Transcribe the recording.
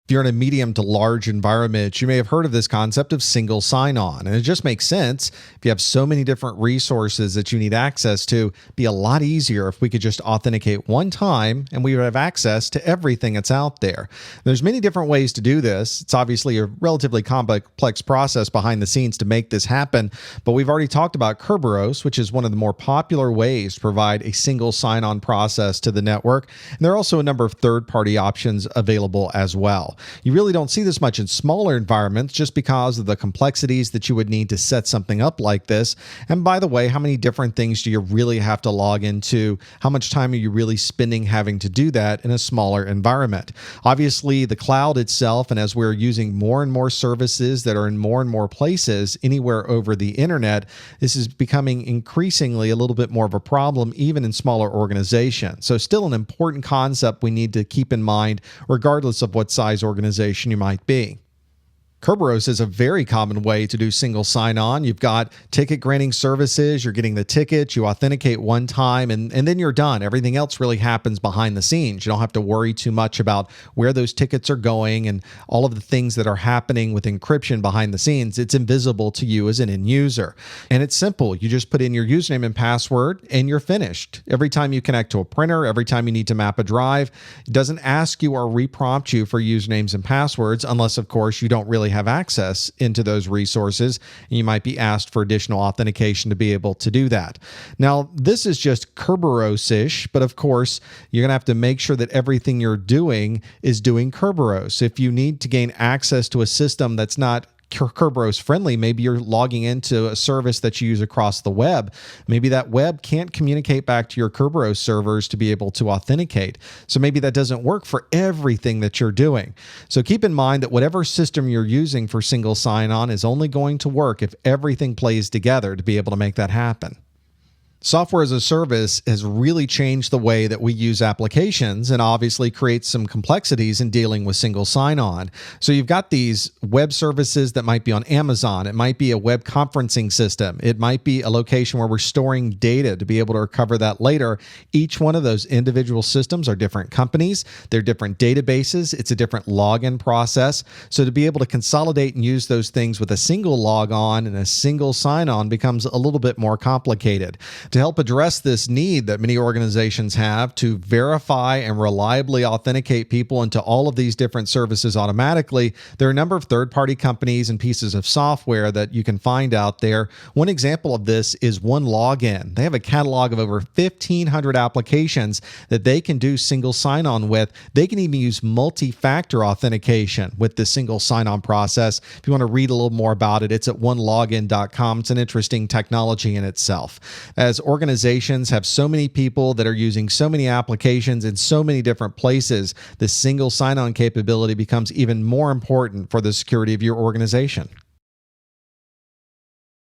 If you're in a medium to large environment, you may have heard of this concept of single sign-on, and it just makes sense. If you have so many different resources that you need access to, it'd be a lot easier if we could just authenticate one time and we would have access to everything that's out there. There's many different ways to do this. It's obviously a relatively complex process behind the scenes to make this happen, but we've already talked about Kerberos, which is one of the more popular ways to provide a single sign-on process to the network, and there are also a number of third-party options available as well. You really don't see this much in smaller environments just because of the complexities that you would need to set something up like this. And by the way, how many different things do you really have to log into? How much time are you really spending having to do that in a smaller environment? Obviously, the cloud itself, and as we're using more and more services that are in more and more places anywhere over the internet, this is becoming increasingly a little bit more of a problem even in smaller organizations. So still an important concept we need to keep in mind regardless of what size organization you might be. Kerberos is a very common way to do single sign-on. You've got ticket granting services, you're getting the ticket, you authenticate one time, and then you're done. Everything else really happens behind the scenes. You don't have to worry too much about where those tickets are going and all of the things that are happening with encryption behind the scenes. It's invisible to you as an end user. And it's simple. You just put in your username and password and you're finished. Every time you connect to a printer, every time you need to map a drive, it doesn't ask you or reprompt you for usernames and passwords unless, of course, you don't really have access into those resources, and you might be asked for additional authentication to be able to do that. Now, this is just Kerberos-ish, but of course, you're going to have to make sure that everything you're doing is doing Kerberos. If you need to gain access to a system that's not Kerberos friendly, maybe you're logging into a service that you use across the web. Maybe that web can't communicate back to your Kerberos servers to be able to authenticate. So maybe that doesn't work for everything that you're doing. So keep in mind that whatever system you're using for single sign-on is only going to work if everything plays together to be able to make that happen. Software as a service has really changed the way that we use applications and obviously creates some complexities in dealing with single sign-on. So you've got these web services that might be on Amazon. It might be a web conferencing system. It might be a location where we're storing data to be able to recover that later. Each one of those individual systems are different companies. They're different databases. It's a different login process. So to be able to consolidate and use those things with a single log-on and a single sign-on becomes a little bit more complicated. To help address this need that many organizations have to verify and reliably authenticate people into all of these different services automatically, there are a number of third-party companies and pieces of software that you can find out there. One example of this is OneLogin. They have a catalog of over 1,500 applications that they can do single sign-on with. They can even use multi-factor authentication with the single sign-on process. If you want to read a little more about it, it's at onelogin.com. It's an interesting technology in itself. As organizations have so many people that are using so many applications in so many different places, the single sign-on capability becomes even more important for the security of your organization.